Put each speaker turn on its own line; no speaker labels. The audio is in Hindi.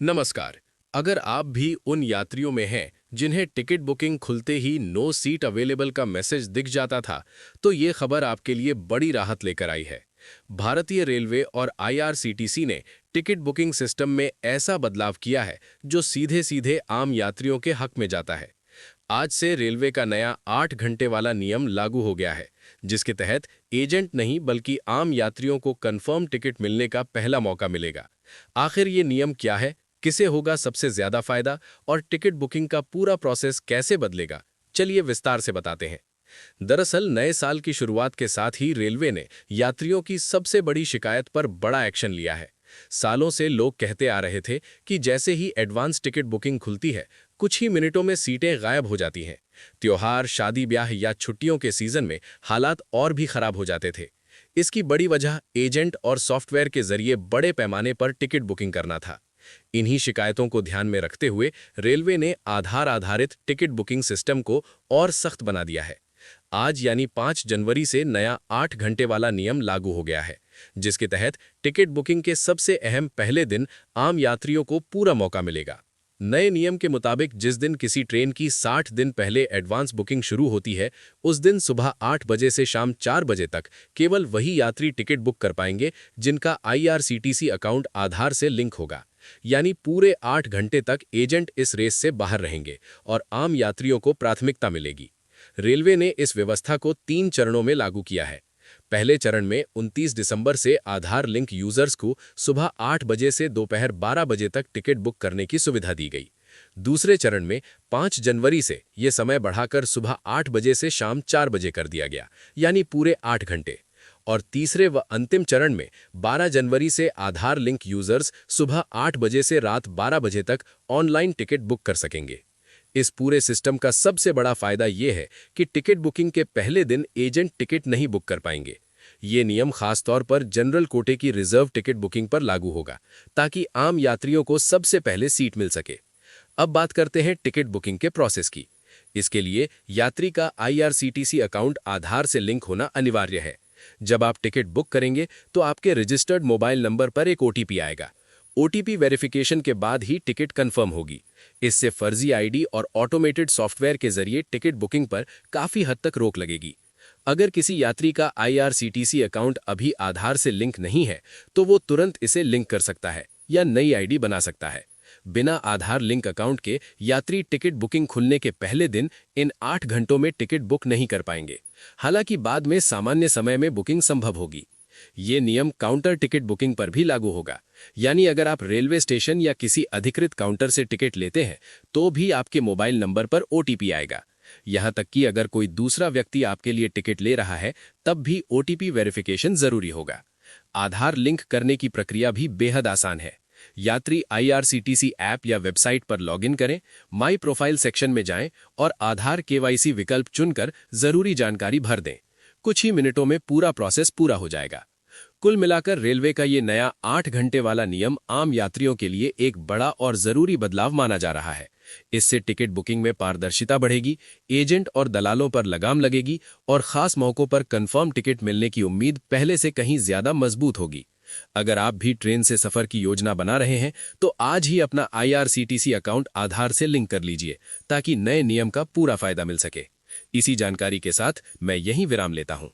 नमस्कार। अगर आप भी उन यात्रियों में हैं जिन्हें टिकट बुकिंग खुलते ही नो सीट अवेलेबल का मैसेज दिख जाता था, तो ये खबर आपके लिए बड़ी राहत लेकर आई है। भारतीय रेलवे और आईआरसीटीसी ने टिकट बुकिंग सिस्टम में ऐसा बदलाव किया है जो सीधे सीधे आम यात्रियों के हक में जाता है। आज से रेलवे का नया 8 घंटे वाला नियम लागू हो गया है, जिसके तहत एजेंट नहीं बल्कि आम यात्रियों को कंफर्म टिकट मिलने का पहला मौका मिलेगा। आखिर ये नियम क्या है, किसे होगा सबसे ज्यादा फायदा और टिकट बुकिंग का पूरा प्रोसेस कैसे बदलेगा, चलिए विस्तार से बताते हैं। दरअसल नए साल की शुरुआत के साथ ही रेलवे ने यात्रियों की सबसे बड़ी शिकायत पर बड़ा एक्शन लिया है। सालों से लोग कहते आ रहे थे कि जैसे ही एडवांस टिकट बुकिंग खुलती है, कुछ ही मिनटों में सीटें गायब हो जाती हैं। त्योहार, शादी ब्याह या छुट्टियों के सीजन में हालात और भी खराब हो जाते थे। इसकी बड़ी वजह एजेंट और सॉफ्टवेयर के जरिए बड़े पैमाने पर टिकट बुकिंग करना था। इन्हीं शिकायतों को ध्यान में रखते हुए रेलवे ने आधार आधारित टिकट बुकिंग सिस्टम को और सख्त बना दिया है। आज यानी 5 जनवरी से नया 8 घंटे वाला नियम लागू हो गया है, जिसके तहत टिकट बुकिंग के सबसे अहम पहले दिन आम यात्रियों को पूरा मौका मिलेगा। नए नियम के मुताबिक जिस दिन किसी ट्रेन की 60 दिन पहले एडवांस बुकिंग शुरू होती है, उस दिन सुबह 8 बजे से शाम 4 बजे तक केवल वही यात्री टिकट बुक कर पाएंगे जिनका आईआरसीटीसी अकाउंट आधार से लिंक होगा। यानी पूरे 8 घंटे तक एजेंट इस रेस से बाहर रहेंगे और आम यात्रियों को प्राथमिकता मिलेगी। रेलवे ने इस व्यवस्था को 3 चरणों में लागू किया है। पहले चरण में 29 दिसंबर से आधार लिंक यूजर्स को सुबह 8 बजे से दोपहर 12 बजे तक टिकट बुक करने की सुविधा दी गई। दूसरे चरण में 5 जनवरी से ये समय बढ़ाकर सुबह 8 बजे से शाम 4 बजे कर दिया गया, यानी पूरे 8 घंटे। और तीसरे व अंतिम चरण में 12 जनवरी से आधार लिंक यूजर्स सुबह 8 बजे से रात 12 बजे तक ऑनलाइन टिकट बुक कर सकेंगे। इस पूरे सिस्टम का सबसे बड़ा फायदा ये है कि टिकट बुकिंग के पहले दिन एजेंट टिकट नहीं बुक कर पाएंगे। ये नियम खासतौर पर जनरल कोटे की रिजर्व टिकट बुकिंग पर लागू होगा, ताकि आम यात्रियों को सबसे पहले सीट मिल सके। अब बात करते हैं टिकट बुकिंग के प्रोसेस की। इसके लिए यात्री का आईआरसीटीसी अकाउंट आधार से लिंक होना अनिवार्य है। जब आप टिकट बुक करेंगे तो आपके रजिस्टर्ड मोबाइल नंबर पर एक ओटीपी आएगा। ओटीपी वेरिफिकेशन के बाद ही टिकट कंफर्म होगी। इससे फर्जी आईडी और ऑटोमेटेड सॉफ्टवेयर के जरिए टिकट बुकिंग पर काफी हद तक रोक लगेगी। अगर किसी यात्री का आईआरसीटीसी अकाउंट अभी आधार से लिंक नहीं है, तो वो तुरंत इसे लिंक कर सकता है या नई आईडी बना सकता है। बिना आधार लिंक अकाउंट के यात्री टिकट बुकिंग खुलने के पहले दिन इन 8 घंटों में टिकट बुक नहीं कर पाएंगे। हालांकि बाद में सामान्य समय में बुकिंग संभव होगी। ये नियम काउंटर टिकट बुकिंग पर भी लागू होगा, यानी अगर आप रेलवे स्टेशन या किसी अधिकृत काउंटर से टिकट लेते हैं, तो भी आपके मोबाइल नंबर पर ओटीपी आएगा। यहां तक कि अगर कोई दूसरा व्यक्ति आपके लिए टिकट ले रहा है, तब भी ओटीपी वेरिफिकेशन जरूरी होगा। आधार लिंक करने की प्रक्रिया भी बेहद आसान है। यात्री आईआरसीटीसी ऐप या वेबसाइट पर लॉगिन करें, माई प्रोफाइल सेक्शन में जाएं और आधार केवाईसी विकल्प चुनकर जरूरी जानकारी भर दें। कुछ ही मिनटों में पूरा प्रोसेस पूरा हो जाएगा। कुल मिलाकर रेलवे का ये नया 8 घंटे वाला नियम आम यात्रियों के लिए एक बड़ा और जरूरी बदलाव माना जा रहा है। इससे टिकट बुकिंग में पारदर्शिता बढ़ेगी, एजेंट और दलालों पर लगाम लगेगी और खास मौकों पर कंफर्म टिकट मिलने की उम्मीद पहले से कहीं ज्यादा मजबूत होगी। अगर आप भी ट्रेन से सफर की योजना बना रहे हैं, तो आज ही अपना आईआरसीटीसी अकाउंट आधार से लिंक कर लीजिए, ताकि नए नियम का पूरा फायदा मिल सके। इसी जानकारी के साथ मैं यहीं विराम लेता हूं।